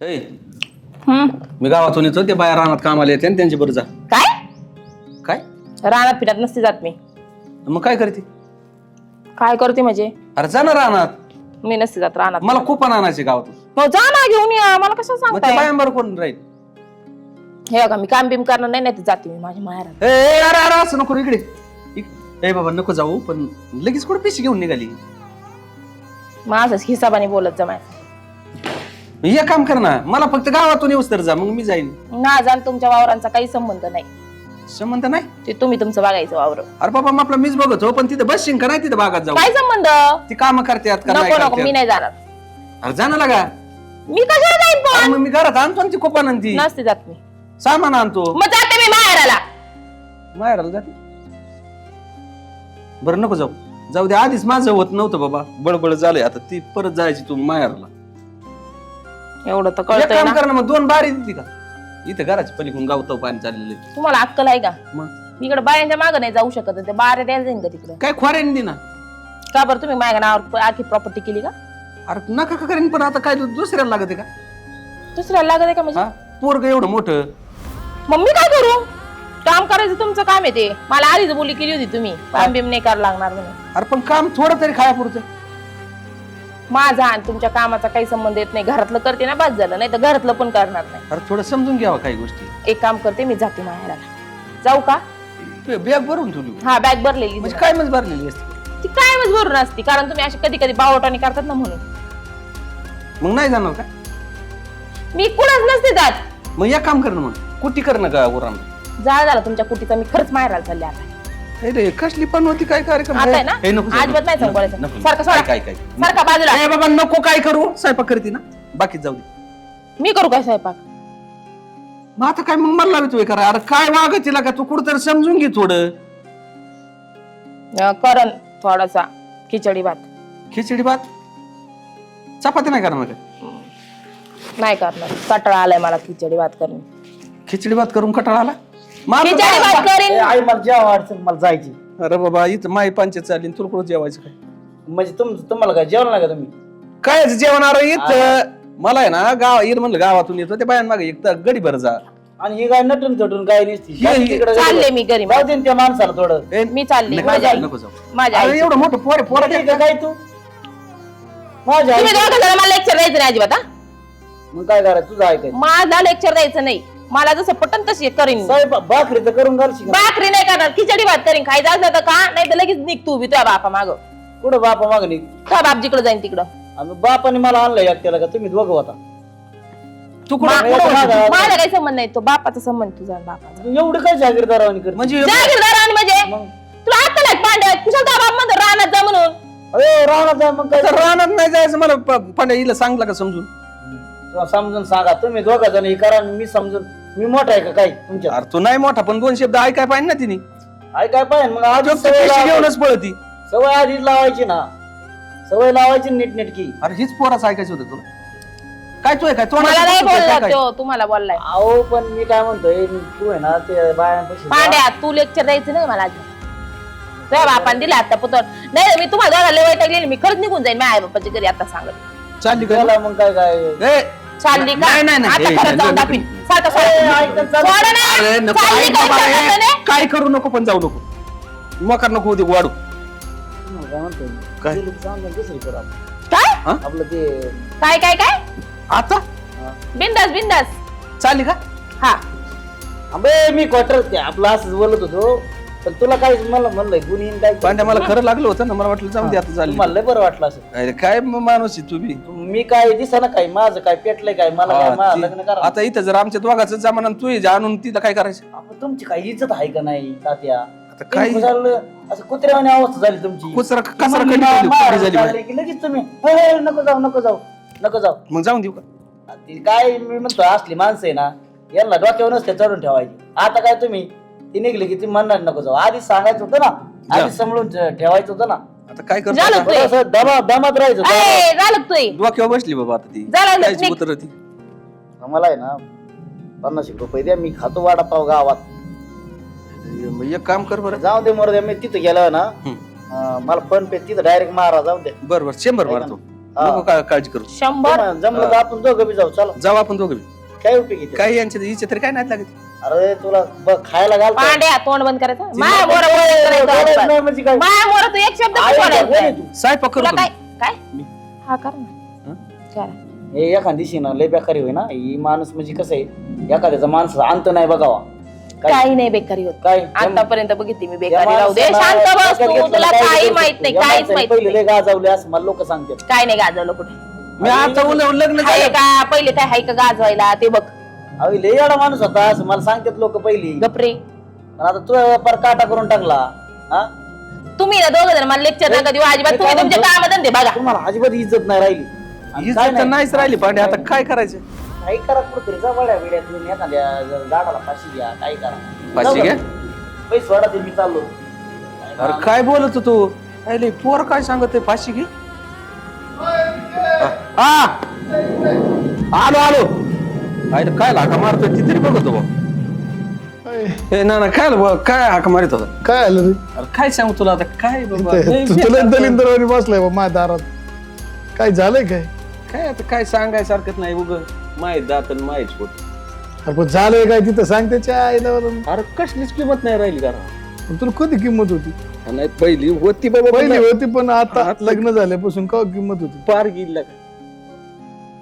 ए, मी गावातून येतो ते बाया रानात कामाला येते आणि त्यांची बरं जा. काय काय रानात फिरत नसते जात मी. मग काय करते? काय करते म्हणजे अरे जा ना रानात. मी नसते जात रानात. मला कुपन आणायचे गावातून. मग जा ना घेऊन या. मला कसं मग ते सांगताय? बायांबर कोण राहील? हे बघा मी काम बिम करणार नाही, नाही तर जाते मी माझ्या माहेरात. ए ए, अरे अरे असं नको रे इकडे. ए बाबा नको जाऊ, पण लगेच कुठे पिशी घेऊन निघाली? माझंच हिसाबाने बोलत जमाय हे काम कर ना, मला फक्त गावातून येऊस तर जा, मग मी जाईन. ना जाण तुमच्या वावरांचा काही संबंध नाही. संबंध नाही? ते तुम्ही तुमचं बघायचं वावर. अरे बाबा मग आपला मीच बघत हो, पण तिथे बसशील का नाही तिथे बागात जाऊ? काय संबंध? ती काम करतात का नाही नको नको मी करतात? नाही जाणार. अरे जा ना लागा. मी कशाला जाईन अरे पण? मग मी घरात आणतो ना ती कुपन आणि ती नसते जात मी. सामान आणतो. मग जाते मी माहेराला. माहेराला जाते. बरं नको जाऊ, जाऊ दे. आधीच माझं होत नव्हतं बाबा, बडबड झालंय आता. ती परत जायची तू माहेराला. एवढं तर एक कळतंय काम ना. कर ना, मग 2 बारी देते का? इथं घराची पलीकडून गावतो पाणी चाललेलं आहे. तुम्हाला अक्कल आहे का? मग मी इकडे बायांच्या मागं नाही जाऊ शकत. ते बारे द्यायला जाईन का तिकडे? काय खोऱ्याने दे ना. का बरं तुम्ही माझ्या नावावर आखी प्रॉपर्टी केली का? अरे नका का करेन, पण आता काय दुसऱ्याला लागत आहे का? दुसऱ्याला लागत आहे का म्हणजे? हा पोरग एवढं मोठं. मग मी काय करू? काम करायचं तुमचं काम आहे ते. मला आधीच बोली केली होती तुम्ही काम बिम नाही करायला लागणार म्हणून. अरे पण काम थोडं तरी खायापुरतं. माझा आणि तुमच्या कामाचा काही संबंध येत नाही. घरातलं करते ना, बस झालं. नाही तर घरातलं पण करणार नाही. अरे थोडं समजून घ्यावं काही गोष्टी. एक काम करते मी, जाते माहेराला. जाऊ का? तू बॅग भरून ठेवली हा बॅग भरलेली. म्हणजे काय मग भरलेली असते? ती कायमच भरून असती, कारण तुम्ही अशी कधी कधी बावटाने करतात ना म्हणून. मग नाही जाणार का? मी कुणाच नसते जात. मग एक काम कर ना, मग कुटी कर ना का उराम. झाला तुमच्या कुटीचा. मी खरंच माहेराला चालले आता. रे कसली पण होती काय कार्यक्रम? आता आहे ना? हे नको जाऊ, अजिबात नाही नको, सांगू नको, सारखं काय सोडा. काय काय सारखा बाजूला. ए बाबा नको, काय करू? स्वयंपाक करते ना, बाकी जाऊ दे. मी करू काय स्वयंपाक? मग आता काय मग मला लावतोय करा? अरे काय वागत तिला का? तू कुठं समजून घे थोडं. करण थोडासा खिचडी भात. खिचडी भात चपाती नाही करणार का? नाही करणार. कटाळा आलाय मला खिचडी भात करून. खिचडी भात करून कटाळा आला? माझं खिचडी काय भात बाबा? करीन. आई मला जेव्हा अडचण मला जायची. अरे बाबा इथं माई पंचायत चालली, तुला कुठं जेवायचं काय? म्हणजे तुम्हाला काय जेवण नाही का तुम्ही? काय जेवणार इथं? मला आहे ना गाव येईल म्हणलं, गावातून येतो ते बायां मागे एक गडी भर जा. आणि ही काय नटून थटून काय नसती. चालले मी घरी. जाऊ दे ना त्या माणसाला थोडं. ए, मी चालले. नको माझ्या जाऊ, आई. नको जाऊ. माझ्या अरे आई. एवढं मोठं पोर पोरं नाही का काय तू? माझ्या आई. तुम्ही दोघं जण मला लेक्चर द्यायचं नाही अजिबात. हा? मग काय करायचं तुझं ऐकायचं? माझा लेक्चर द्यायचं नाही. मला जसं पटन तशी करीन मी. साहेब भाकरी तर करून घालशील का? भाकरी नाही करणार, खिचडी भात करीन. खायचं असलं तर का, नाही तर लगेच निघ तू बी तुझ्या बापा माग. कुठं बापा मागणी? तुझ्या बाप जिकडे जाईन तिकडं. आम्ही बापाने मला आणलं एकट्याला का तुम्ही दोघं होता? तू मा- कुठं माझा काही संबंध नाही. तो बापाचा संबंध तुझा आणि बापाचा. तू एवढं काय जागीरदारावानी करते? म्हणजे जागीरदार आणि म्हणजे मग तुला अक्कल आहे पांड्या? कुशाल त्या बाप म्हणतो रानात जा म्हणून. अरे राहणार जाय मग काय? आता रानात नाही जायचं मला. पांड्या हिला सांगला का समजून? तुला समजून सांगा. तुम्ही दोघं जण हे करा आणि मी समजून. मी मोठा आहे का काय तुमच्या? अरे तू नाही मोठा, पण 2 शब्द ऐकाय पाहिजे ना तिने. आई काय पाहिजे मग आधी जोक तर पिशी घेऊनच पळती. सवय आधीच लावायची ना. सवय लावायची नीटनेटकी. अरे हीच पोराचं ऐकायचं होतं तुला. काय तू आहे काय? मला नाही तोंडाचं बोलला काय? तो, तुम्हाला बोललाय. अहो पण मी काय म्हणतोय तू आहे ना ते बायांपाशी पांड्या तू लेक्चर द्यायचं नाही मला अजून. तुझ्या बापाने दिला आता पुतळ. नाही मी तुम्हाला दोघांना लय वैतागलेली. मी खरंच निघून जाईन माझ्या आई बापाच्या घरी आता सांगत. चालली का? त्याला मग काय काय ए, चालली का? नाही, नाही, नाही. आता ए, खरंच नाही, जाऊन नाही, दाखवीन. नाही. सारखं सोडा. सोडा ना. अरे नको, चालली ऐक काय बाबा, सांगत नाही? काय करू नको, पण जाऊ नको. मकार नको होते वाढू. काय म्हणतोय काय? गेली तर सांगा दुसरी करू आपण. काय आपलं ते काय काय काय? आता बिंदास बिंदास. चालली का? हा अबे मी क्वार्टर ते आपलं असंच बोलत होतो. पण तुला काय मला म्हणलंय गुन्हीन काय पांड्या मला खरं लागलं होतं ना, मला वाटलं जाऊन दे आता चालली. मला लय बरं वाटलं असं. अरे काय माणूस आहे तू बी. मी काय दिसा काय माझं काय पेटलंय काय मला काय हा, माझं लग्न ती- करा. आता इथं जर आमच्या दोघांचं जमाना तू ये आणून तिला काय करायचं? आपण तुमची काही इज्जत आहे का नाही तात्या? आता काय तुम्ही झालं, असं कुत्र्यावानी अवस्था झाली तुमची. कुचरा कचरा तुम्हाला कधी मार- झाली मार बाहेर. चाललंय की लगेच तुम्ही हे, हे, नको जाऊ नको जाऊ नको जाऊ. मग जाऊन देऊ का? ती काय मी म्हणतो असली माणसं आहे ना यांना डोक्यावर नसते चढून ठेवायची. आता काय तुम्ही ती निघली की ती म्हणणार नको जाऊ. आधी सांगायचं होतं ना, आधी समजून ठेवायचं होतं ना. आता काय करतो झालं आता? ते. थोडंसं दमात राहायचं. ए, झालं तुय. डोक्यावर बसली बाबा आता ती. झालं, कायची निघ. उतरती. आम्हाला आहे ना 50 रुपये द्या, मी खातो वडापाव गावात. मग एक काम कर बरं. जाऊ दे मोर द्या. मी तिथं गेलो ना हम्म. मला फोन पे तिथं डायरेक्ट मारा. जाऊ दे. बरं बरं 100 मारतो. नको काळजी करू. 100 जमलं तर आपण दोघं बी जाऊ. चला, जाऊ आपण दोघं बी. काय उपयोग आहे? काही यांच्या हिचे तरी काय नाही लागत. अरे तुला खायला घाल पांड्या तोंड बंद करायचं माया मोर करायचं म्हणजे काय? माया मोर तू एक शब्द आई बोलायचा बोल नाही. तू. स्वयंपाक करू तुला का काय मी? काय हा कर ना करा. हे एखाद दिवशी ना लय बेकारी होय ना ही माणूस म्हणजे कसं आहे एखाद्याचा माणसाचा अंत नाही बघावा. काही नाही बेकारी होत. काय आतापर्यंत बघितली मी बेकारी. राहू दे शांत बस तू. तुला काही माहित नाही काहीच माहित पहिले नाही. लय गाजावले असं मला लोक सांगतात. काय नाही गाजवलं कुठे मी आता लग्न आहे झालं. का पहिले काय हाय का गाजवायला ते बघ. अहो लय एवढा माणूस होता असं मला सांगतात लोक पहिली. गपरे पण आता तू व्यापार काटा करून टाकला. हा तुम्ही ना दोघं जण मला लेक्चर नका देऊ अजिबात. तुम्ही तुमचे काम धंदे बघा. तुम्हाला अजिबात इज्जत नाही राहिली. आणि काय इज्जत तर नाहीच राहिली पांडे. आता काय करायचं? काही करा कुठेतरी जवळ्या वेड्या तुम्ही एखाद्या झाडाला फाशी घ्या काय करा. फाशी घ्या? पैसे वाढा ते मी चाललो. अरे काय बोलत तू? अरे पोर काय सांगत फाशी घे. हा आलो आलो. अरे काय हाका मारतोय ती तरी बघतो बा. ए ना ना काय हाका मारित होता? काय आलं रे अरे काय सांगू तुला आता काय बाबा? तुला दलिंदरवाणी बसलाय बा माझ्या दारात. काय झालंय काय? काय आता काय सांगायसारखंच नाही उग माहीत जात माहीत होत. अरे पण झालंय काय तिथं सांग त्याच्या आईला वरून. अरे कसलीच किंमत नाही राहिली का? पण तुला कधी किंमत होती? नाही पहिली होती बाबा. पहिली होती पण आता आता- लग्न झाल्यापासून का किंमत होती? पार गेला का?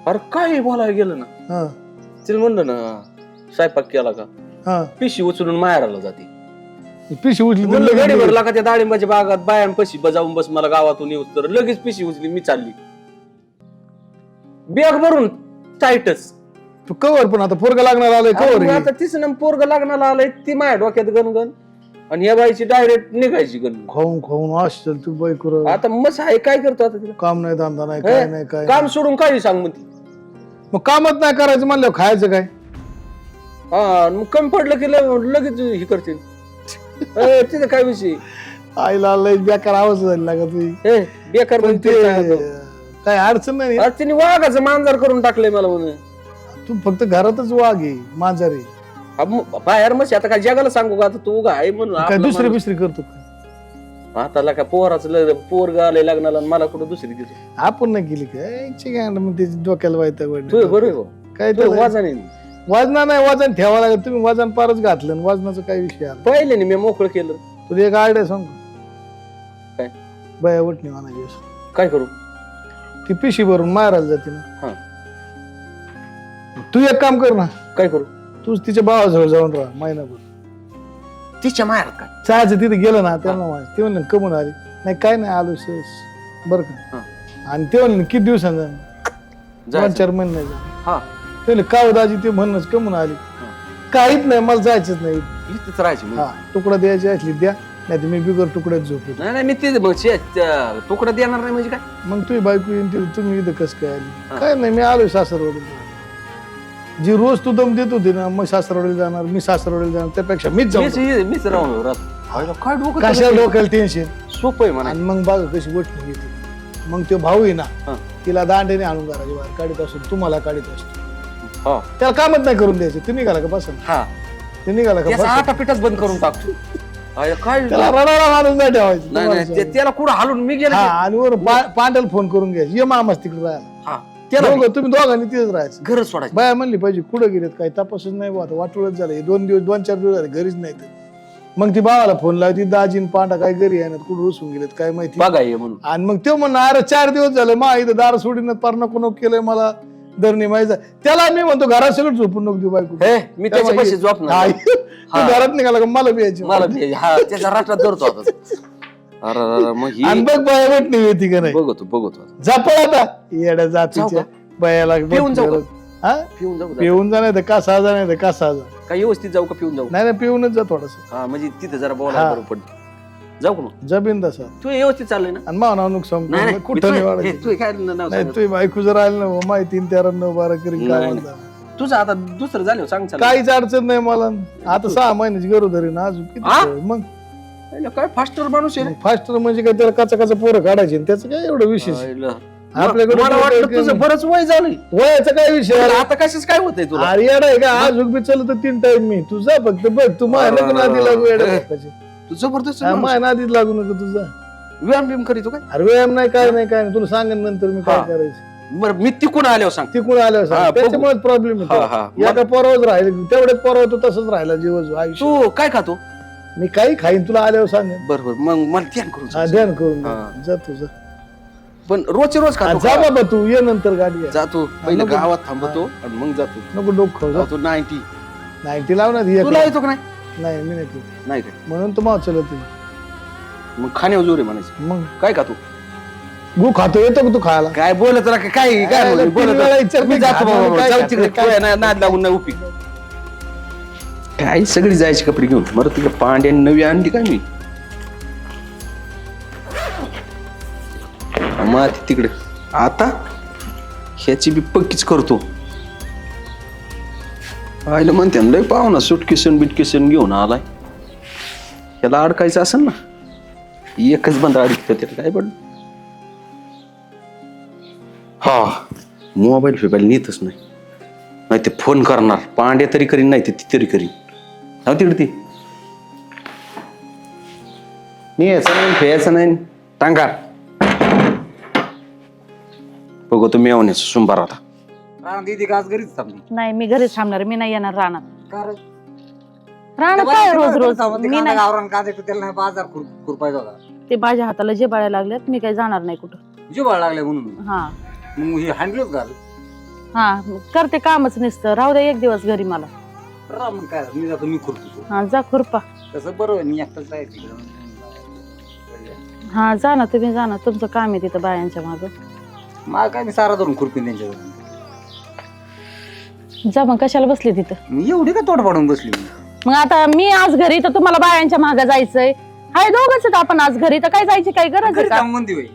अरे काय बोलायला गेलं ना. हा तिला म्हणलं ना स्वयंपाक केला का हा पिशी उचलून माहेराला जाते. पिशी उठली तर म्हणलं लगेच गाडी भरला का त्या डाळिंबाच्या बागात बायान पशी जाऊन बस मला गावातून येऊस तर लगेच पिशी उचली मी चालली बॅग भरून टाईटच. तू कवर पण आता पोरगा लागणार आलाय कवर आता तिसरं पोरग लग्नाला आलंय ती माझ्या डोक्यात गणगण आणि या बाईची डायरेक्ट निघायची गणगण. खाऊन खाऊन असेल तू बाई कर. आता मस्त आहे काय करतो आता तिला काम नाही धंदा नाही काय नाही काय काम सोडून काही सांग म्हणते. मग कामच नाही करायचं म्हणल्यावर खायचं काय? हा मग कमी पडलं की लगेच हे करतील. तिथं काय विषय आईला लय बेकार आवाज झाला का तुझी. हे बेकार पण म्हणते ते सांगतो. काय अडचण नाही. अरे तिने वाघाचं मांजर करून टाकलंय मला म्हणून. तू फक्त घरातच वाघ आहे मांजर आहे. बाहेर मग आता काय जगाला सांगू का आता तू उगा आहे म्हणून काय आपला दुसरी माणूस. बिसरी करतो काय? आता का पोराचं पोरग आलंय लग्नाला आणि मला कुठं दुसरी देतो. आपण नाही केली काय इच्छा काय मग त्याची डोक्याला वायता तू बरोबर हो. काय तू त्याला- वाजाने वजना नाही वजन ठेवावं लागेल. तुम्ही वजन पारच घातलं आणि वजनाचा काय विषय आला? पहिले मी मोकळं केलं. तुला एक आयडिया सांग काय? बाया वटणी म्हणायची काय करू? ती पिशी भरून मारायला जाते हा. ना. तू एक काम कर ना. काय करू? तूच तिच्या भावाजवळ जाऊन राहा महिनाभर. तिच्या मायात काय? चहाचं तिथे गेलं ना त्यांना माहिती. ते म्हणलं कमून आली नाही काय नाही आलो सहज बरं का. आणि ते म्हणलं किती दिवसांनी जाणं 2-4 महिने नाही जाणं. हा ते म्हणले काव दाजी ते म्हणणंच कमून आली. काहीच नाही मला जायचंच नाही. इथंच राहायची मग. हा तुकडा द्यायची असली द्या नाही तर मी बिगर तुकड्यात झोपतो. नाही नाही मी ते मग तुकडा देणार नाही म्हणजे काय? मग तुम्ही बायको येईन तिथे तुम्ही इथं कसं काय आली? काय नाही मी आलोय सासरवाडीला. जी रोज तू दम देत होती ना मग सासरवाडीला जाणार मी सासरवाडीला जाणार त्यापेक्षा मीच जाऊ. मीच राहून काय डोकं कशा डोक्याला टेन्शन. सोपं आहे म्हणा. आणि मग बघा कशी वटणी घेते. मग तो भाऊ आहे ना हा. तिला दांड्याने आणून घराची बाहेर काढीत असतो तुम्हाला काढीत असतो. हा. त्याला कामच नाही करून द्यायचं. तुम्ही निघाला का बस हा ते निघाला का त्याचा बस. आटा पिठाच बंद करून टाकतो. काय त्याला रडायला मारून नाही ठेवायचं. नाही नाही त्याला कुठं हालून मी गेलो हा आणि वर पांड्याला फोन करून घ्यायचं ये मामाच तिकडे राहायला. हा त्याला तुम्ही दोघांनी तिथेच राहायचं. घरच सोडायचं. बाया म्हणली पाहिजे कुठं गेलेत काय तपासच नाही बा आता वाटोळच झालं. 2-4 दिवस झाले घरीच नाही तर मग ती भावाला फोन लावती दाजीन पांडा काय घरी येणार कुठं रुसून गेलेत काय माहिती. बघा ये म्हणून. आणि मग ते म्हणणार अरे 4 दिवस झाले मा इथं दार सोडीन पार नको नको केलंय मला धरणी माहिती. त्याला मी म्हणतो घरात सगळं झोपून नको देऊ बायको. हे मी त्याच्या पैसे झोपणार. तू घरात निघाला का मला बियायची मला हा त्याच्या रात्रात धरतो आता. अरे मग ही आणि बघ बाया वाटणी येते का नाही बघतो झपळ आता येड्या जातीच्या बायाला पिऊन जाऊ का? हा पिऊन जाऊ का? पिऊन जा नाही तर का सहा नाही तर का सहा काय व्यवस्थित जाऊ का पिऊन जाऊ? नाही नाही पिऊनच जा थोडस हा म्हणजे तिथे जरा बोलायला बरं पडतं. जाऊ का मग? जमीन तसा तू व्यवस्थित चाललंय ना? आणि माव नाव नुकसान नाही नाही कुठं नाही हे, वाढायचं. तू काय नाव नाही सांगत? तुम्ही बायको जर आली ना माहिती 3-13-9-12 करी काय नाही, म्हणता. तुझं आता दुसरं झालं सांग चालेल. काहीच अडचण नाही मला. आता 6 महिन्याची गरोदर आहे ना अजून किती हा? वेळ? मग पहिलं काय फास्टर माणूस आहे रे. फास्टर म्हणजे काय त्याला काचा पोरं काढायचे आणि त्याचं काय एवढं विशेष. पहिलं. आपल्याकडे मला वाटलं तुझं बरंच वय झालंय. वयाचा काय विषय आहे? आता कशाच काय होतंय तुला? अरे येडा आहे का आज उभी चालत 3 टाइम मी तुझा फक्त बघ तू माझ्या नको नादी लागू येड्या बापाची. तू जबरदस्त हा, माणूस. माझ्या नादीत लागू नको तुझा. व्यायाम बिम करीतो काय अरे व्यायाम नाही काय नाही तुला सांगेन नंतर मी काय हा. करायचं. बरं मी तिकून आल्यावर सांग तिकडून आल्यावर हा, सांग. बघू. त्याच्यामुळे प्रॉब्लेम हा, हा. येतो. एका पोरावर राहिलं तेवढ्याच पोरावर तो तसंच राहिला जीवन आयुष्य. तू काय खातो मी काही खाईन तुला आल्यावर सांगेन. बरं मग मला ध्यान करून हा सांग. ध्यान करून हा. जा तू जा. पण रोजचे रोज खातो जा का? बाबा तू ये नंतर गाडी आहे. जातो पहिलं नको. गावात थांबतो आणि मग जातो नको डोक खाऊ जा. जातो 90 नाही ती लाव ना ती एक. तुला येतो का नाही नाही मी नाही पीत. नाही काय म्हणून तर माव चलत नाही. मग खाण्यावर जोर आहे म्हणायचं मग काय खातो गु खातो येतो का तू खायला. काय बोलत राहा काय काय काय तीन वेळा बोलत विचारते, मी जातो खातो बाबा, काय जाऊ खातो, तिकडे काय काय नाही, नाद लागून नाही उपी काय सगळी जायची कपडे घेऊन बरं तिकडे पांड्या नवी आणली काय मी मग तिकडे आता ह्याची बी पक्कीच करतो आयला म्हणते लय पाहुणा सुटकेसन बिटकेसन घेऊन आलाय ह्याला अडकायचं असेल ना एकच बंद अडकत त्याला काय पडलं हा मोबाईल फिबाईल नेतच नाही ते फोन करणार पांड्या तरी करीन नाही ते ती तरी करीन हा तिकडे ती यायचं नाही फेयाचं नाही टांगा बघू तुम्ही येऊन सुंबार आता दीदी आज घरीच थांबली. नाही मी घरीच थांबणार मी नाही येणार रानात. कारण रानात काय रोज रोज मी नाही. गावरान कांदे त्याला बाजार खुरपायचा होता. ते माझ्या हाताला जे बाळ्या लागल्यात मी काही जाणार नाही कुठं. जीवाळ लागले म्हणून हा मग हे हँडलच घाल. हा करते कामच नसतं राहू द्या एक दिवस घरी मला. मग काय मी जातो मी खुरपतो. हा जा खुरपा. तसं बरोबर मी एकटाच आहे तिकडं. हा जा ना तुम्ही जा ना तुमचं काम आहे तिथं बायांच्या मागं. मला काय मी सारा धरून खुरपीन त्यांच्यावर. जा मग कशाला बसली तिथं. मी एवढी का तोड पाडून बसली. मग आता मी आज घरी तर तुम्हाला बायांच्या मागं जायचंय. हाय दोघच आहेत आपण आज घरी तर काय जायची काही गरज आहे का. म्हणते होय.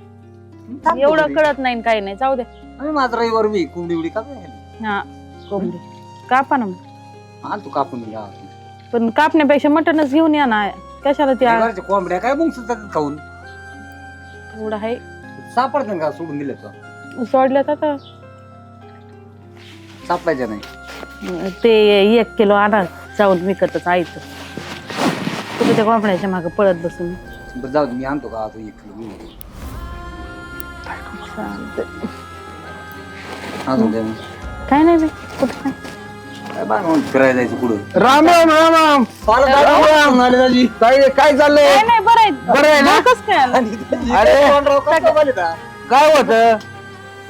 एवढं कळत नाही काही नाही जाऊ दे. आम्ही माझा रविवार मी कोंबडी उडी कापून हा कोंबडी कापा ना मग. आण तू कापून घ्या. पण कापण्यापेक्षा मटनच घेऊन या ना कशाला त्या कोंबड्या काय मग सुद्धा खाऊन एवढं आहे सापडत का सोडून दिलं तर सोडल्यात आता सापडायच्या नाही. ते 1 किलो आणा जाऊन विकतच आयतं. तुम्ही त्या कोंबड्याच्या मागं पळत बसून. बरं जाऊ दे, मी आणतो का आता 1 किलो घेऊन. चालतंय. आणून द्या मग. काय नाही बे कुठं काय. काय बा मग फिरायला जायचं पुढं. राम राम राम राम काय चाललंय काय नाही बरं आहे. बरं आहे ना? कसं काय आलं? अरे काय होत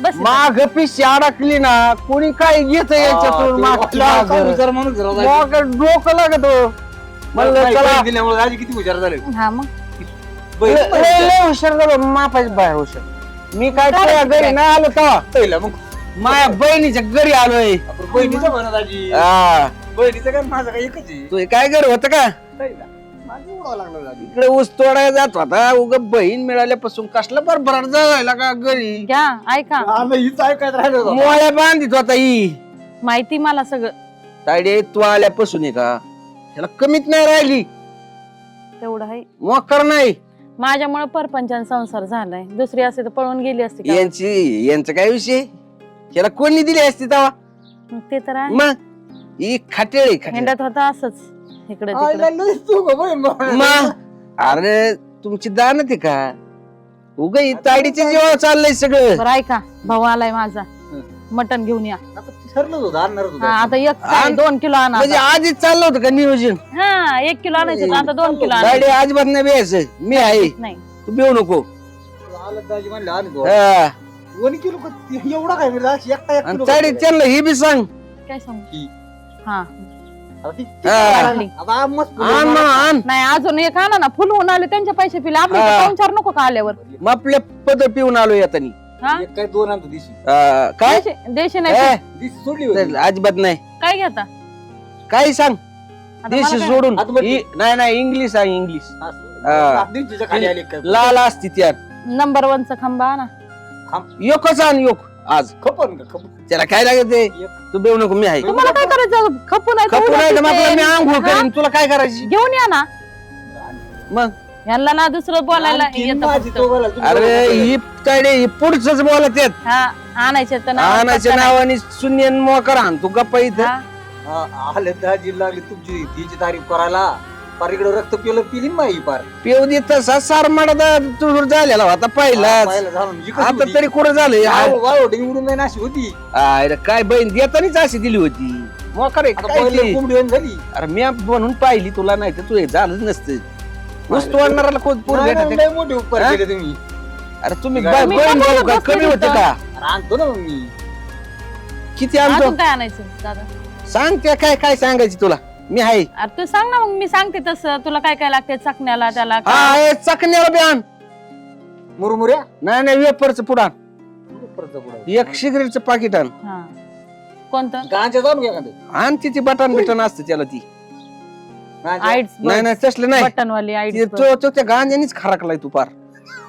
बस माग पिशी अडकली ना कोणी काय घेत याच्यातून डोकं लागत म्हणलं चला दिल्यामुळे राजी किती हुशार झाले. हा मग लय हुशार झालो मापाच्या बाहेर हुशार मी काय तुझ्या घरी नाही आलो तेव्हा पहिला मग माझ्या बहिणीच्या घरी आलोय आपण बहिणीचं म्हणत आजी. हा. बहिणीचं काय माझं काय एकच आहे. तू काय घर होत का पहिला. माझं उडावं लागलं आजी. इकडे ऊस तोडायला जात होता उग बहीण मिळाल्यापासून कसला बरभराट जायला का घरी घ्या ऐका हीच ऐकायचं राहिलं होतं. मोळ्या बांधित होता ही माहिती मला सगळं तायडे तू आल्यापासून आहे का त्याला कमीत नाही राहिली तेवढं आहे. मोकर नाही माझ्यामुळे परपंचान संसार झालाय. दुसरी असते तर पळून गेली असती का. यांचं काय विषय त्याला कोणी दिली असती तेव्हा मग ते तर आहे. मग ही खाटेळी हिंडत होता असंच इकडे आईला तिकडे. लईच तू गं बहीण भाऊ. मग अरे तुमची दान ते का उग ताडीच्या जीवा चाललंय सगळं बरं ऐका भाऊ आलाय माझा मटण घेऊन या. आता ठरलंच होतं आणणारच हा होतं. आता 2 किलो आणा. म्हणजे आधीच चाललं होतं का नियोजन हा 1 किलो आणायचं होतं, आता 2 किलो गाडी आणायचं. अजिबात नाही बेस मी आहे नाही तू बेऊ नको आलं दाजी म्हणलं आणि तो. हा. 1 किलो एवढा काय मिळाला एकटा 1 आणि किलो ताडी त्यांना हे बी सांग काय सांगू. ही. हा आता ती- हा. आणली. आता मस्त आण ना आण नाही अजून एक आणा ना फुल होऊन आले त्यांचे पैसे पिले आपले हा. पाहुणे चार नको का आल्यावर. मग आपल्या पद पिऊन आलो येतानी हा एक काय 2 आणतो दिशी. काय देशी नाही ए, दिशी सोडली होती. चल, अजिबात नाही काय घेता काय सांग आता देश मला काय- सोडून आता बघ. नाही इंग्लिश सांग इंग्लिश असं. हा. दिशीच्या खाली आली काय. लाल असती त्यात नंबर 1 चा खंबा आणा. योकच आण योक आज खपन का खपन. त्याला काय लागत आहे? तू बेऊ नको मी आहे तुम्हाला काय करायचं खपू नाही तर खपू नाही तर मग उलट आपलं मी आंघोळ हा? करीन तुला काय करायची घेऊन या ना मग ह्यांना ना दुसरं बोलायला आणखीन येतं माझी फक्त. तो बोलायला, तुम्ही अरे बोलायला. ही काय रे ही पुढचंच बोलत आहेत हा आणायचे तर नाव आणायच्या पत्ता नावाने शून्य मोकर आण तू गप्पा नाही. इथं हा, हा, आले दाजी लागली तुमची तिची तारीफ करायला. पार इकडे रक्त पिली माई पार पिऊ दे तसा सार माडा तुझ झालेला होता पहिलाच पाहिलं झालं म्हणजे कशी आता होती? तरी कुठं झालंय वाळवटी उडून नाही अशी होती अरे काय बहीण देतानीच अशी दिली होती मोकार आहे आता काय पहिलं ती? कोंबडी झाली अरे मी म्हणून पाहिली तुला नाही तर तू हे झालंच नसतं वस्तू आणणाऱ्याला कोण पोर नाही, भेटत नाही, लय मोठे उपकार हा? केले तुम्ही अरे तुम्ही काय? मी बहीण काय भाऊ का बसले कमी होते तिथं? का अरे आणतो ना मग मी किती आणतो अजून काय आणायचं दादा सांग त्या काय काय सांगायची तुला मी आहे अरे तू सांग ना मग मी सांगते तसं तुला काय काय लागते चकण्याला त्याला हा काय? हे चकण्याला बी आण मुरमुऱ्या नाही नाही वेपरचं पुढं आण. परत पुढं. एक सिगरेटचं पाकिट आण हा कोणतं गांजा जाऊन घ्या का ते? आण ती बटन बिटन असतं त्याला ती गांजा? आईड्स नाही नाही तसलं नाही बटन वाली ते आईड्स तो त्या गांजानीच खराकलाय तू पार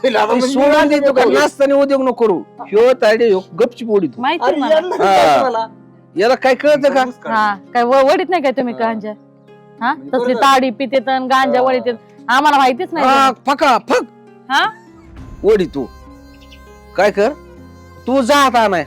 हिला आता ते म्हणजे सोडून दे तू का अरे नाचताना उद्योग नको करू ह्यो तायडे ह्यो गपची पोडी तू माहिती मला यांना हा. काय मला? याला काय कळतं का हा काय वडीत नाही काय तुम्ही गांजा हा म्हणजे तसली बरोबर. ताडी पितेत आणि गांजा वडीत आम्हाला माहितीच हा, नाही फका फक हा ओढी तू काय कर तू जा आता नाही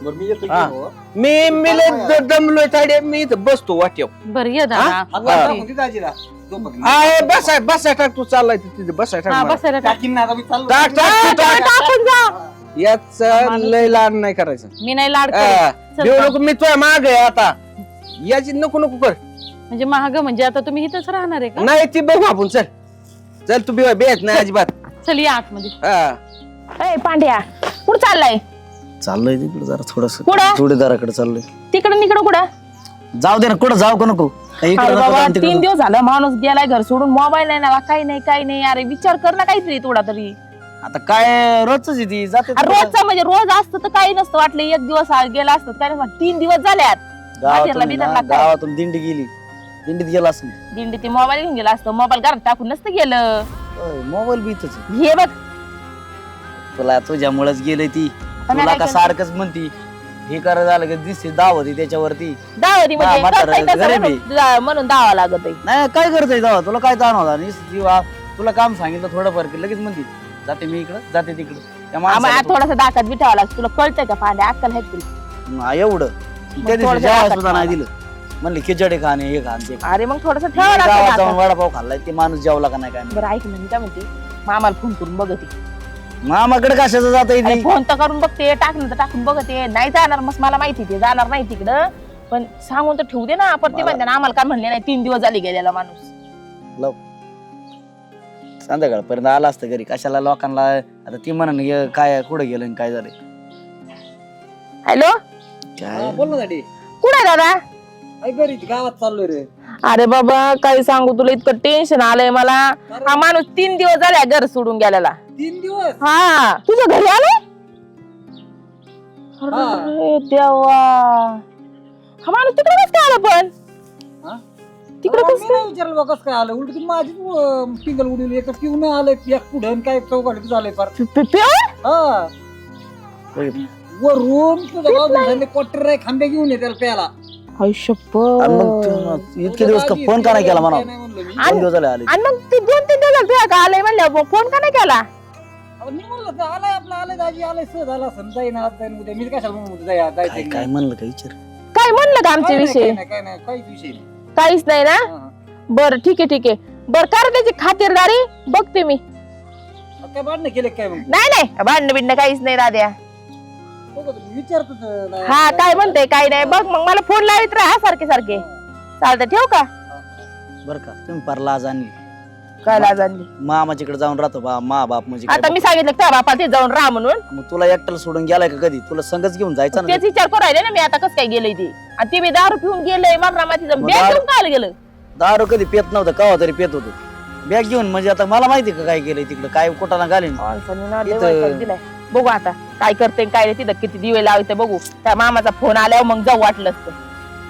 बरं, मी येतो हा. की हो. मी लय दमलोय तायडे मी इथं बसतो वाट्याव बरं ये दादा हात लावा टाकून तिथं आजीला. झोपत नाही. आहे बसाय टाक तू चाललाय तिथे बसाय हा टाक मला. बसायला टाक. टाकीन ना आता मी चाललो. टाक टाक तू टाक टाकून जा याच लय लाड नाही करायचं मी नाही लाड हा, करत. चल देऊ का? नको मी तुझ्या माग आहे आता याची नको नको कर म्हणजे महाग म्हणजे आता तुम्ही इथंच राहणार आहे का नाही ती बघू आपण चल चल तू बेत नाही अजिबात चल या आतमध्ये हा ए पांड्या कुठं चाललाय चाललोय तिकडे जरा थोडस कुठं? जोडीदाराकडे चाललोय तिकडं निकडं कुठं जाऊ दे ना कुठं जाऊ का नको काही इकडं अरे नको बाबा जाऊ, तिकडं 3 दिवस झालं माणूस गेलाय घर सोडून मोबाईल नाही ना काही नाही अरे विचार कर ना काहीतरी थोडा तरी जाऊ. आता काय रोजच आहे ती जाते अरे रोजचा म्हणजे रोज असतं तर काही नसतं वाटलं 1 दिवस गेला असतं काय नाही 3 दिवस झाल्यात बाहेरला बिदरला काय? गावातून दिंडी गेली दिंडीत गेला असं दिंडी ते मोबाईल घेऊन गेला असतं मोबाईल घरात टाकून नसतं गेलं मोबाईल बी इथंच आहे. हे बघ तुला तुझ्यामुळेच गेले ती मी तुला काय का केलं? सारखंच म्हणती हे करा झालं की दिसते दाव होती त्याच्यावरती दावरी म्हणजे म्हातारं करता येतं गरीब आहे. म्हणून दावा लागत आहे नाही काय करतोय दावा तुला काय ताण होता नुसती तुला काम सांगितलं थोडंफार की लगेच म्हणती जाते मी इकडं जाते तिकडं त्या आम्हाला माणसाला थोडासा दाखात बी ठेवावा लागतो तुला कळतंय का पांड्या अक्कल आहे तुला हा, एवढं त्या दिवशी थोडंसं जेव्हा दाखत सुद्धा नाही मला. दिलं म्हणले खिचडी खाणे हे खाण ते अरे मग थोडस ठेवावं गावात लागतं जाऊन दाखात. वडापाव खाल्लाय ते माणूस जेवला का नाही काय बरं ऐक ना मी काय म्हणते मामाला फोन करून बघते मामाकडे कशाचं जात अरे फोन तर करून बघते टाकलं तर टाकून बघते नाही जाणार मग मला माहिती ते जाणार नाही तिकडं पण सांगून तर ठेवू दे ना आपण ते म्हणते ना आम्हाला काय म्हणले नाही 3 दिवस झाले गेलेला माणूस संध्याकाळपर्यंत आला असतं घरी कशाला लोकांना आता ती म्हणून काय कुठं गेलं आणि काय झालं हॅलो हा, बोल ना दादी. कुठे आहे दादा काय घरी गावात चाललोय रे अरे बाबा काय सांगू तुला इतकं टेन्शन आलंय मला हा माणूस 3 दिवस झाले घर सोडून गेलेला 3 दिवस हा तुझ्या घरी आलाय हा. अरे देवा हा माणूस तिकडे कसं काय आला पण हा? तिकडे अरे, कसं मी नाही विचारलं बा कसं काय आलं उलट माझी पिंगल उडवली एक पिऊन आलंय एक पुढं काय चौघाडीत झालंय फार प्युअर हा वरून तुझ्या बाजूला क्वार्टर आहे खांबे घेऊन ये त्याला प्यायला आणि मग इतके दिवस फोन का नाही केला म्हणा नाही म्हणलं मी. 2 दिवस झाले आले आणि मग ती 2-3 दिवस झाले का आलंय म्हणलं फोन का नाही केला अहो, मी म्हणलं तर आलाय आपला आलाय दाजी आलाय सहज आला असं जाईन आज जाईन उद्या मी कशाला म्हणून जायचं काय काय म्हणलं काय विचार काय म्हणलं का आमच्या विषयी काय नाही काहीच विषय नाही. काहीच नाही ना हा, हा. बरं ठीक आहे बरं काय रे त्याची खातिरदारी बघते मी अहो, काय भांडणं केलं काय मग नाही भांडणं बिंडणं काहीच नाही राध्या बघा तुम्ही विचारतो तर नाही. हा काय म्हणते काय नाही बघ मग मला फोन लावित राहा सारखे चालतं ठेव का बरं का तुम्ही पार लाज आणली काय लाज आणली मामाच्याकडे जाऊन राहतो मा बाप म्हणजे काय आता मी सांगितलं त्या बापा ते जाऊन राहा म्हणून मग तुला एकट्याला सोडून गेलाय का कधी तुला संगच घेऊन जायचं ना तेच विचार करू राहिले ना मी आता कसं काय गेलंय ते आणि ते बी दारू पिऊन गेलंय मला मातीचं मग बॅग दारू- घेऊन काय गेलं दारू कधी पेत नव्हतं कवा तरी पेत होतो बॅग घेऊन म्हणजे आता मला माहिती का काय केलंय तिकडे काय कुठाना घालीन माणसाने ना लय इथं- वैताग दिलाय. बघू आता काय करते काय नाही तिथं किती दिवे लावते बघू त्या मामाचा फोन आल्यावर मग जाऊ वाटलं असतं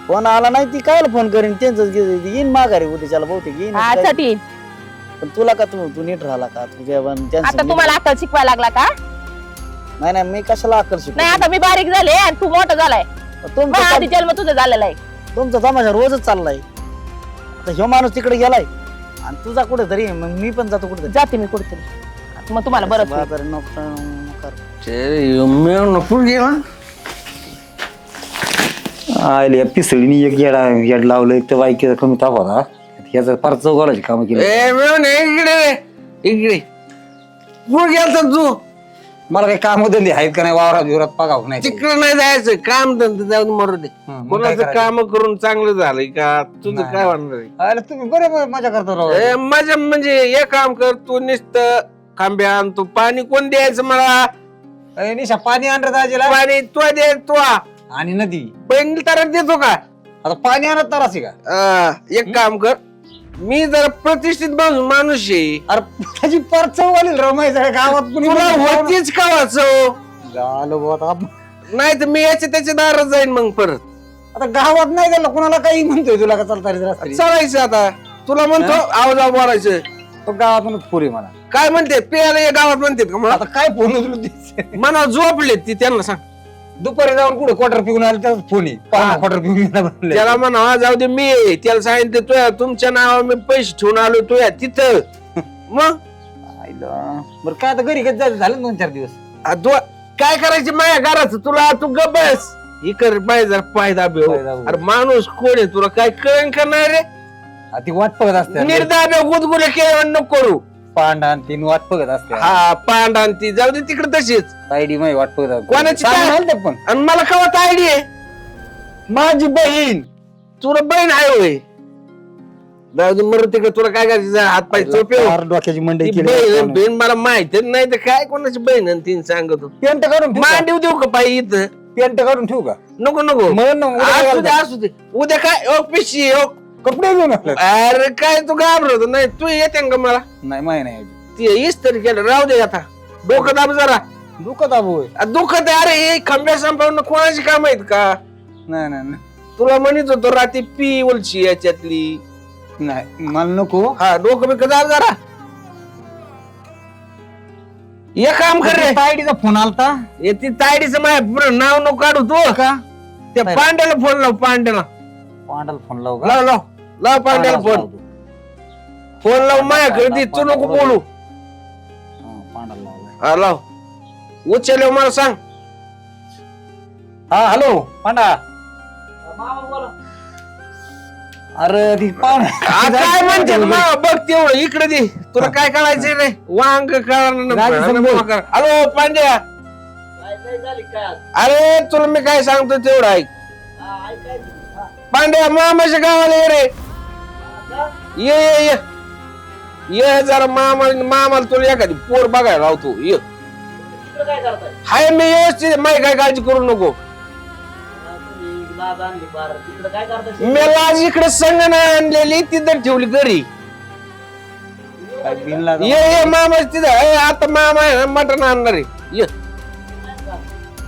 फोन आला नाही ती काय फोन करीन त्यांच येईन माघारी उद्याच्याला बहुतेक येईन हा काय. साठी पण तुला का तू नीट राहिला का तुझ्या आता तुम्हाला अक्कल शिकवायला लागला का नाही नाही मी कशाला आकर्षित नाही आता मी बारीक झाले आणि तू मोठा झालाय मग आधी जन्म तुझा झालेला आहे तुमचा तमाशा रोजच चाललाय आता ह्यो माणूस तिकडे गेलाय आणि तुझा कुठे तरी मग मी पण जातो कुठे जाते मी कुठेतरी मग तुम्हाला बरं आले पिसळीने एक येड लावलं एक तर बाईक कमी ताप होता याचं फार चौघालाची कामं केली. ए मिळून इकडे कुठं गेलता तू? मला काही काम धंदे आहेत का नाही वावरात बिवरात पागाव नाही. तिकडे नाही जायचं, काम धंदा जाऊन मरू दे. मग कोणाचं काय काम करून चांगलं झालंय का? तुझं नाही. काय म्हणणार आहे? अरे तुम्ही बरोबर मजा करता राव. माझ्या म्हणजे हे काम कर तू, नुसतं खांब्या आणतो. पाणी कोण द्यायचं मला? अरे निशा पाणी आणत दाजीला पाणी तू द्यायचं तू. आणि नदी पहिली तर देतो का? आता पाणी आणत तर असे का? एक काम कर, मी जरा प्रतिष्ठित माणूस आहे. अरे त्याची फार चव आली राव माझ्या गावात कुणी तुला होतीच का वाचव? झालं बुवा आता. नाही तर मी याच्या त्याच्या दारात जाईन मग परत. आता गावात नाही गेला कुणाला काही म्हणतोय तुला का चालता रस्ता चालायचं आता. तुला म्हणतो आवाज बोलायचं. तो गावातूनच पुरी मला काय म्हणते प्यायला या गावात म्हणतात का मला? आता काय फोन उचलू मना झोपले ती, त्यांना सांग. दुपारी जाऊन कुठे क्वार्टर पिऊन आले त्याच फोन क्वार्टर पिऊन गेला म्हणले. त्याला म्हणा जाऊ दे, मी आहे. त्याला सांगितलं तुया तुमच्या नावावर मी पैसे ठेवून आलो तुया तिथं. मग आईला. बरं काय आता घरी कधी जायचं झालं 2-4 दिवस. काय करायचं माझ्या घराचं? तुला तू गबस ही कर पाहिजे जरा पाय दाबे. पाय दाबे. अरे माणूस कोण आहे तुला काय कळण का नाही रे? आ, ती वाट बघत असते निर्दाबे गुदगुले केलं नको करू. पांडा आणि तीन वाट बघत असते. हा पांडा आणि ती जाऊ दे तिकडे तशीच. तायडी माई वाट बघत असते. कोणाची सांगून काय? आले ते पण आणि मला कवत आयडी आहे माझी बहीण तुला बहीण आहे होय? जाऊ दे मरू तिकडे. तुला काय करायचं? हात पाय चोपे. फार डोक्याची मंडई ती केली. बहीण मला माहिती नाही तर काय कोणाची बहीण आणि तीन सांगतो. पेंट काढून ठेवू का? मांडीव देऊ का पाय इथं? पेंट काढून ठेवू का? नको नको. म्हणून ना उद्या असू दे घालतो. असू दे. उद्या काय पिशी कपडे घेऊन आले. अरे काय तू घाबरतो नाही? तू येते का मला? नाही माही नाही ती येस तरी केलं. राहू दे आता. डोकं दाब जरा. दुखत आबू दुखत आहे. अरे हे खांब्या संपवणं कोणाची काम आहेत का? नाही नाही तुला म्हणत होतो रात्री पी उलशी याच्यातली. नाही मला नको. हा डोकं बिकं दाब जरा. हे काम कर रे. तायडीचा फोन आलता हे ती तायडीचं माझ्या नाव नको काढू तू. का? त्या पांड्याला फोन लाव. पांड्याला पांडाला फोन लावू का? लाव लाव लाव पांड्याला फोन. फोन लाव माझ्याकडे दे. तू नको बोलू. पांडाला लावलाय. हा लाव. उचल मला सांग. हा हॅलो पांडा. अरे ती काय म्हणते बघ तेवढं इकडे दे. तुला काय करायचंय रे? वांग हॅलो पांड्या. अरे तुला मी काय सांगतो तेवढं ऐक. पांड्या मामाच्या गावाला ये रे. ये ये ये ये जरा मामाला तुला एखादी पोर बघायला लावतो. ये हाय मी व्यवस्थित. माही काय काळजी करू नको. मी आज इकडे संग नाही आणलेली, तिथं ठेवली घरी. ये ये मामा तिथं. आता मामा आहे ना मटण आणणार आहे. ये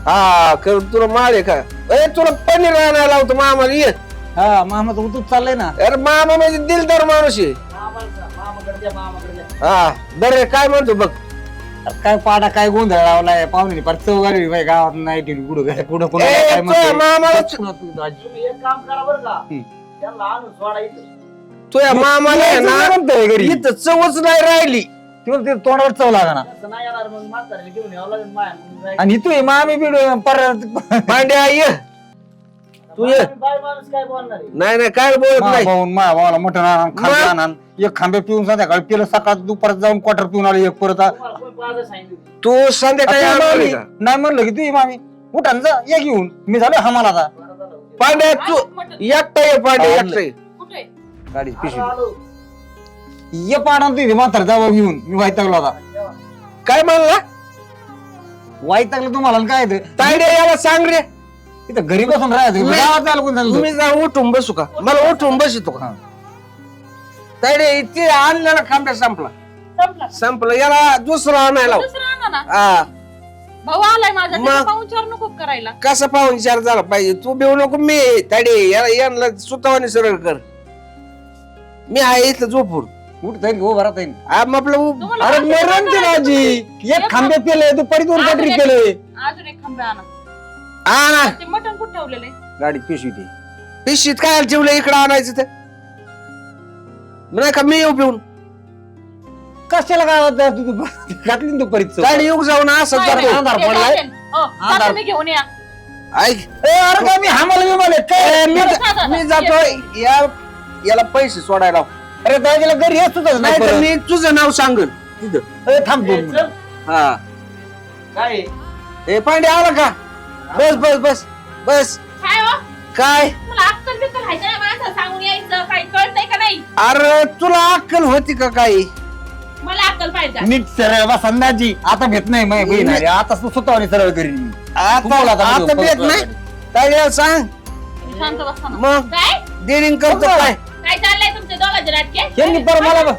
हा कर. तुला माळ आहे का? तुला पनीर आणायला लावतो मामाला. ये. हा मामा तू तू चाललंय ना. अरे मामा म्हणजे दिलदार माणूस आहे. हा बरे काय म्हणतो बघ. अरे काय पाडा काय गोंधळ लावलाय पाहुणे पर चौघारी बाई गावात नाही ठेवली कुठं कुठं ए, काय तुझ्या मामाला तुझ्या मामाला आहे ना घरी इथं चवच नाही राहिली. ते तोंडावर चव लागा ना. आणि तू मामी बीड परत पांड्या ये. तू ये. नाही नाही काय बोलत नाही. भावाला मटण आण, खांबे आण. एक खांबे पिऊन संध्याकाळी पिलं सकाळ दुपारात जाऊन क्वार्टर पिऊन आले एक परत. तू संध्याकाळी आणणार आहे का? नाही म्हणलं की तू मामी उठा ना जा या घेऊन मी झालो हमाला आता. पांड्या तू एकटा ये. पांड्या एकटा ये. गाडी पिशवी ये पाडा तू म्हातार जावं घेऊन मी वैतागलो आता. काय म्हणला? वैतागलं तुम्हाला काय ते तायड्या याला सांग रे. इथं घरी बसून राहायचं गावात जायला कोण झालं? तुम्ही जा उठून बसू का? मला उठून बसतो का? तायडे ते आणलेला खांब्या संपला. संपला. याला दुसरा आणायला लाव. दुसरं आणा ना. हा भाऊ आलाय माझा. मग? त्याला पाहून चार नको करायला. कसा पाहून विचार झाला पाहिजे. तू बेऊ नको. मी तायडे याला सुतावाने सरळ कर. मी आहे इथं झोपून. उठ जाईल हो भरात येईल. तुम्हाला अरे मरण ते राजी एक खांबे केले दुपारी 2 काटरी केले. अजून एक खांबा आणा. हा ना. ते मटण कुठं ठेवलेले? गाडी पिशवी ती पिशीत काय ठेवलं इकडं आणायचं ते? नाही का मी येऊ पिऊन? कशाला गावात जा तू घातली ना दुपारी चव. गाडी येऊ जाऊन असं काय जातो. नाही, अंधार ते पडलाय. जाते. हो, जातो मी घेऊन या. ऐक अरे काय मी हामाला बिमाले काय मी जातोय. याला पैसे सोडायला लाव. अरे दाजीला घरी येत सुद्धा नाही तर मी तुझं नाव सांगन तिथं. थांब दोन ए, मिनिटं. चल. हा काय आहे? ए पांडे आला का? बस बस बस बस. काय हो काय मला अक्कल बिक्कल हाय का नाही माणसाला सांगून यायचं काही कळतंय का नाही अरे तुला अक्कल होती का काही? मला अक्कल पाहिजे नीट सरळ बसा दाजी. आता भेट नाही माझी बहीण आली. आता स्वतःवर सरळ करीन मी. आता तुम्हाला आता आता बघू. भेट नाही काय सांग तुम्ही शांत बसा ना. मग काय डेअरिंग करतो काय काय चाललंय तुमचे दोघांचे नाटके यांनी पर मला बघ.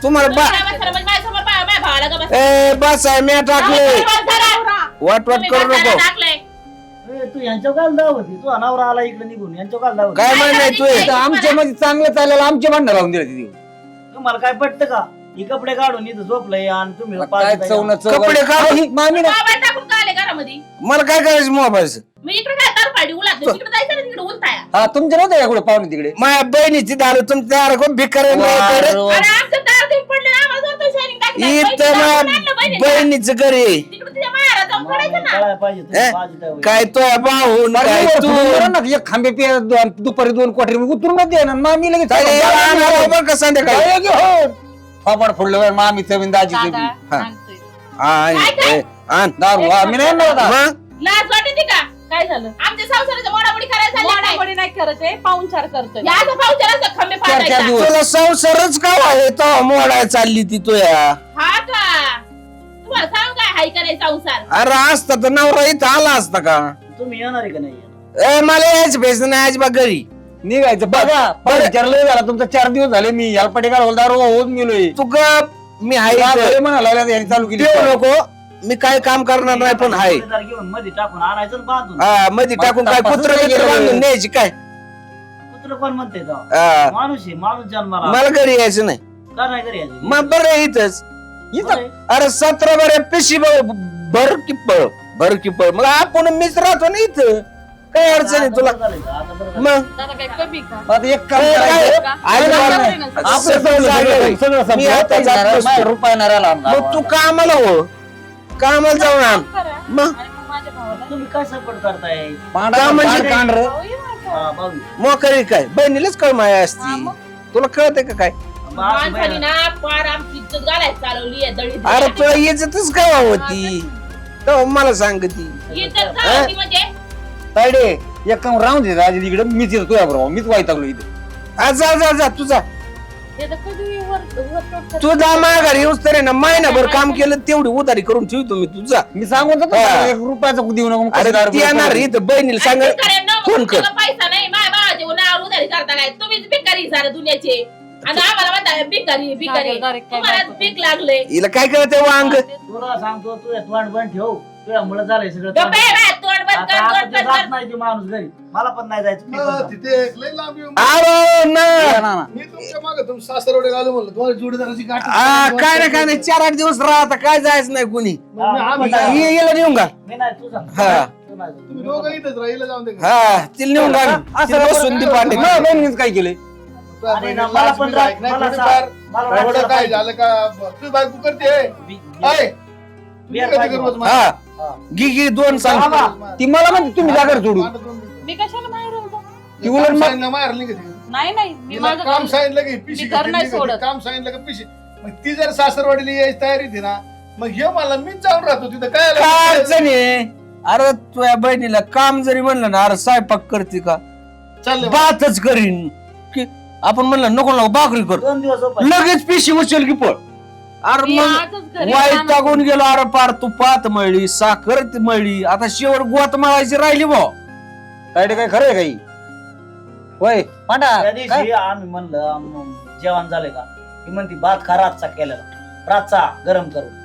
तुम्हाला बा माझ्यासमोर माझ्या भावाला का बस ए बस आहे मी टाकले वाट वाट करू नको टाकलंय ए, तू यांच्यावर काल धाव होती तू अनावरा आला इकडे निघून यांच्यावर काल धाव होती. काय म्हणणं आहे तू इथं आमच्या मध्ये चांगलं चाललेलं आमचे भांडण लावून दिले तिथे. तुम्हाला काय पटतं का ही कपडे काढून इथं झोपलंय आणि तुम्ही काय पाच चवणं कपडे काढून? मामी ना मोबाईल टाकून का आले घरामध्ये मला काय करायचं मोबाईलचं मी इकडे काय तर पाडी उलात तिकडे जायचं ना तिकडे उलताया हा तुमच्या नव्हतं का कुठे पाहुणे तिकडे माझ्या बहिणीची दारू तुमच्या दार कोण भिकार अरे आमचं दार तुम्ही पडले ना आम्हाला दोन पैसे शायनिंग इथं माझ्या बहिणीचं घर आहे. तिकडे तुझ्या मायाला जाऊन पडायचं ना कळायला पाहिजे तुम्ही हे? बाजू द्यावं. काय तो भाऊन काय तू एक खांबे पिया दुपारी 2 क्वार्टर उतरून दे ना मामी लगेच काय आणा बरं का संध्याकाळी फापड फोडलं मामी चवीन दाजी दादा, चवीन. हा. सांगतोय. आण, काय? ए, आण. दारू आम्ही नाही आणणार आता. मग लाज वाटते का काय झालं आमच्या संसाराच्या मोडामोडी करायला झाली नाही मोडामोडी नाही करत आहे पाहुणचार करतोय या असं पाहुण्याला खंबे चार पाडायचा दिवस. तुला संसारच का आहे तो मोडाय चालली ती तुया हा का तुम्हाला सांग काय हाय का नाही संसार अरे असता तर नवरा इथं आला असता का? तुम्ही येणार आहे का नाही येणार? ए मला यायचं भेटत नाही अजिबात घरी निघायचं बघा विचारलं झाला तुमचा 4 दिवस झाले मी याला पटेकार दारू होऊन गेलोय तू गप मी हाय इथं. म्हणाला यांनी चालू केली देऊ नको मी काय काम करणार नाही पण हाय जोडीदार घेऊन मध्ये टाकून आणायचं आणि बांधून हा मध्ये टाकून काय तपासून कुत्र काय बित्र केलं? बांधून न्यायची काय कुत्र कोण म्हणते तेव्हा? हा. माणूस आहे माणूस जन्माला मला घरी यायचं नाही का नाही घरी यायचं? मग बरं आहे इथंच बरं आहे. अरे 17 बरे पिशी भर की पळ मग आपण मीच राहतो ना इथं काय अडचण आहे तुला आता बरं झालं का? आता बरं झालं. मग दादा काय कमी का आता एक काम ए, करायचं. का? अजिबात नाही, नाही. नाही. आपलं सगळं जागेवर. सगळं मी संपलं. आता जात माझ्या नसतो. रुपया नाही राहिला आमचा. मग तू कामाला हो कामाला जाऊन आण करा. मग आणि मग माझ्या भावाला तुम्ही काय सपोर्ट करताय पांढरा म्हणजे कांढरं. भाऊ ये माझा. हा, भाऊ. मोकरी काय बहिणीलाच कळ माया हा, असती मग. तुला कळतंय का काय माणसाने ना पार आमची इज्जत घालायला चालवली आहे दळी अरे तुला इज्जतच काय होती तेव्हा मला सांग ती इज्जत घालायची म्हणजे तायडे एक काम राहून दे राजे तिकडे मीच येतो तुझ्या बरोबर मीच वाईटागलो इथे आ, जा जा जा तुझा ते तर कधी वर तुझा माघारी येऊस तरी ना महिनाभर काम केलं तेवढी उधारी करून ठेवतो मी तुझा मी सांगून जातो हा. 1 रुपयाचा देऊ नको अरे कशी दारू ती येणार पितो. इथं बहिणीला सांग फोन कर पैसा नाही माझ्या भावाचे नाव उधारी करता काय तुम्हीच भिकारी झालं दुनियाचे आणि आम्हाला म्हणता भिकारी भिकारी direct काय तुम्हाला बायको. पीक लागले हिला काय कळतंय वांग तुला सांगतो तुझ्या तोंड बंद ठेव तुझ्यामुळे झालंय सगळं गप्प आहे बाय, तोंड बंद आता कर आता तोंड ते बंद जात कर नाही ते माणूस घरी मला पण नाही जायचं मी पण जातो. तिथे एक लई लांब येऊन अरे ना या ना, ना. मी तुमच्या मागे तुम सासरवडे आलो म्हणलं तुम्हाला जोडीदाराची गाठ काय नाही 4-8 दिवस राहता काय जायचं नाही कुणी आम्ही हा, काय- ये- याला नेऊन का मी नाही तुझा हा. तू नाही जात. तुम्ही दोघं इथंच राहिलं जाऊन दे हा तिला नेऊन का असं बसून दी पाठी नाही, बहिणीनेच काय केलंय अरे ना, मला पण राग- मला सांग. मला थोडं वाटलं काय पाहिजे. झालं का तू बायको करते बी- काय बियर कधी पाहिजे करवत मला. हा हा. घी 2 सांग ती मला म्हणते तुम्ही जागर सोडून मी कशाला बाहेर होतो ती उलट मग- सांगितलं मारली का ती? नाही नाही मी तिला माझं काम घर- सांगितलं की पिशी मी घर नाही घेतली का ती? सोडत. काम सांगितलं का पिशी मग ती जर सासरवाडीला यायची तयारी होती ना मग हे मला मीच जाऊन राहतो तिथं काय आलं? काय अडचण आहे अरे तुझ्या बहिणीला काम जरी म्हणलं ना अरे स्वयंपाक करते का चाललंय बातच करीन की आपण म्हणलं नको नको भाकरी कर 2 दिवस उपास. लगेच पिशी उचल की पळ अरे मी मग आजच घरी वाईट जाणार. टाकून गेलो अरे पार तू पात मळली साखर मळली आता शेवट गोत मळायची राहिली भाऊ तायडे काय खरंय काही होय पांडा त्या काय? दिवशी आम्ही म्हणलं जेवण झालंय का ती म्हणती भात खा रातचा केलेला रातचा गरम करून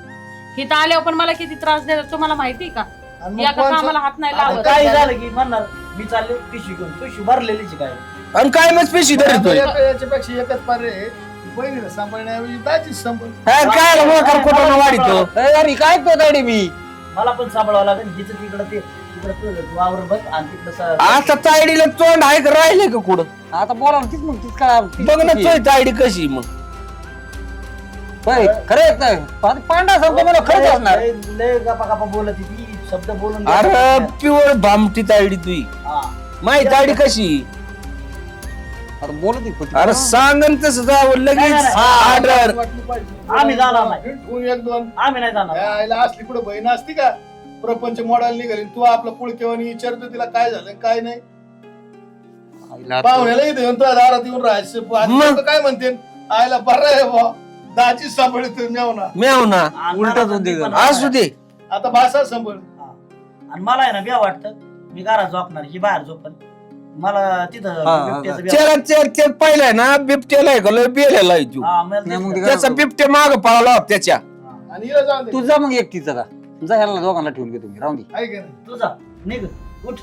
इथं आल्यावर पण मला किती त्रास देतात तुम्हाला माहिती का आणि मी मग एका कोणचं- कामाला हात नाही आता लावत काय झालं की म्हणणार मी चालले पिशवी घेऊन पिशवी भरलेलीच काय आणि काय मग पिशी धरतोय याच्यापेक्षा एकच पर्याय आहे. बहिणीला सांभाळण्याऐवजी दाजीच सांभाळ काय मोकर कुठं वाढीतो अरे काय तो तायडे मी मला पण सांभाळावं लागेल जिथं तिकडं ते तिकडं तुझं वावर बघ आणि तिकडं आता तायडीला तोंड आहे का राहिले का कुठं आता बोला ना तीच मग तीच काय बघ ना तुझी तायडी कशी मग होय खरंय पांडा सांगतो मला खरंच असणार लय लय गपा गपा बोलत ती शब्द बोलून अरे प्युअर भामटी तायडी तुझी हा. माही तायडी कशी आता बोलत आहे पती. अरे सांगन तसं जावं लगेच ऑर्डर. आम्ही जाणार नाही. ठेवून एक दोन आम्ही नाही जाणार. यायला असली कुठं बहीण असती का प्रपंच मॉडेल निघाली तू आपला पुळकेवानी विचारतो तिला काय झालं काय नाही आईला आता- पाहुण्याला इथे येऊन तुझ्या दारात येऊन राहायचं आणि मग? लोकं काय म्हणते आयला बरं आहे बा दाची सांभाळतो मेवना मेव ना उलटच होते का? असू दे. आता भाषा सांभाळ आणि मला आहे ना बिया वाटतं मी घरात झोपणार ही बाहेर झोपन मला तिथं बिबट्याचं बिया- चेहरा चेहरा पहिलाय ना बिबट्याला आहे का लय बेलेला आहे तू. हा, मला नाही, मग तेच ते त्याचा बिबट्या माग पळाला होता त्याच्या. आणि हिला जाऊन दे तू जा मग एकटीचा का जा ह्याला दोघांना ठेवून घे तुम्ही राहून दे. आहे का नाही? तुझा निघ उठ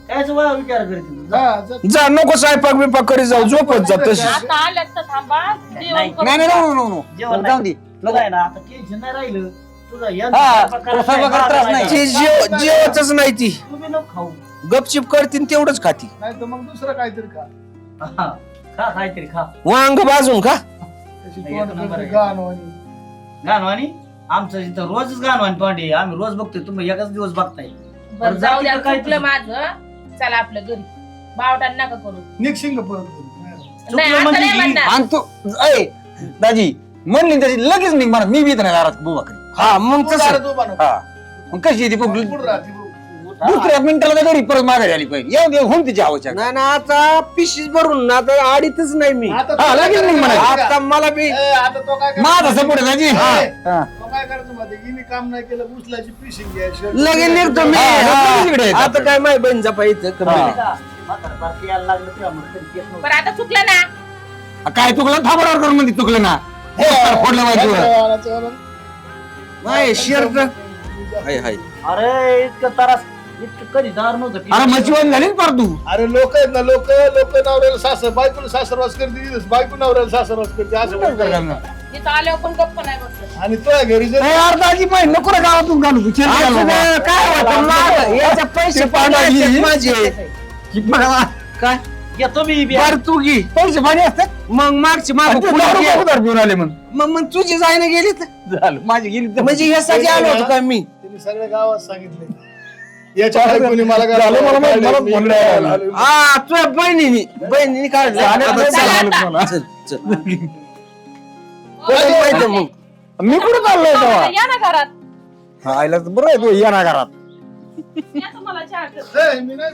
कायच विचार करीत हा, जा. जा नको स्वयंपाक बिपाक करी जाऊ झोपत जा तशी. आता आल्यात तर थांबा जेवण नाही, करून नाही नाही जा. नो जेवण जाऊन दे तुला आहे ना आता टेन्शन नाही राहिलं तुझं यंत्र हा, स्वयंपाक करायचा स्वयंपाक त्रास नाही. ती जेवतच नाही ती तुम्ही नको खाऊ गपचिप करतीन तेवढंच खाती. नाही तर मग दुसरं काहीतरी खा हा, खा काहीतरी खा वांग भाजून का तशी नाही, तोंड एक नंबर करते आहे. गाणवानी. गाणवानी आमचं इथं रोजच गाणवानी तोंडी आम्ही रोज बघतोय तुम्ही एकच दिवस बघताय बरं जाऊ द्या काय चुकलं माझं चला आपलं घरी बावटान नका करू निघशील का परत चुकलं नाही आता म्हणजे नाही ही- म्हणणार आणि तू ऐ दाजी म्हणली त्याची लगेच निघ म्हणा मी बी इथं नाही दारात बुवा करी. हा मग तू तसं दारात उभा नको. हा मग कशी येते बघ कुठं राहते बघ. दुसऱ्या मिनिटाला त्या घरी परत माघारी आली पाहिजे येऊ दे होऊन तिची आवश्यक नाही ना आता पिशीच भरून ना आता आडीतच नाही मी. आता हा, तो लगेच काय निघ म्हणा. करायचं? आता मला बी ए, आता तो काय माझा करायचं? सपोर्ट आहे दाजी ए, हा. तो काय करायचं माहिती हिने काम नाही केलं उचलायची पिशिंग घ्यायची लगेच निघतो मी. हा, हा. लगेच इकडे येतात. आता काय माय बहीण जपायचं कमी हा. नाही. म्हातारं पार्टी यायला लागलं तेव्हा म्हणलं तरी येत नव्हतं. बरं आता चुकलं ना काय चुकलं थांबणार करून म्हणजे चुकलं ना फोडलं माहिती माय शर्ट हाय हाय अरे इतकं त्रास इतकं कधी दार नव्हतं अरे मच्छीवान झाली ना पार तू अरे लोक आहेत ना लोक नवऱ्याला सासर बायकोला सासरवास करते बायको नवऱ्याला सासरवास करते असं म्हणतात. तिथं आल्यावर पण गप्प नाही बसत आणि तुझ्या घरी जर नाही, यार दाजी पाहिजे नको रे गावातून घालू तू शेती घालू असं बाबा. नाही, काय होतं माग याचे पैसे ते पाणी पाडायचे माझे. ही बघा, काय येतो मी बिया. बर तू घे पैसे पाणी असतात मग मागची माग आणि ते पुढे दारू घे. बघू पिऊन आले म्हणून मग तुझी जायला गेली तर झालं माझी गेली तर म्हणजे ह्यासाठी आलो होतो का मी. त्यांनी सगळ्या गावात सांगितले याच्या बायकोनी मला काय झालं, मला माहित, मला मी फोन इकडे लावला. आलो. हा तुझ्या बहिणीने काढलं झालं, आता आता चल, चला मला. चल, चल. कोणाला माहिती मग मी कुठं चाललोय तेव्हा या ना घरात हा, आईला तर बरं आहे तू या ना घरात या तुम्हाला चहा कर. ए, मी नाही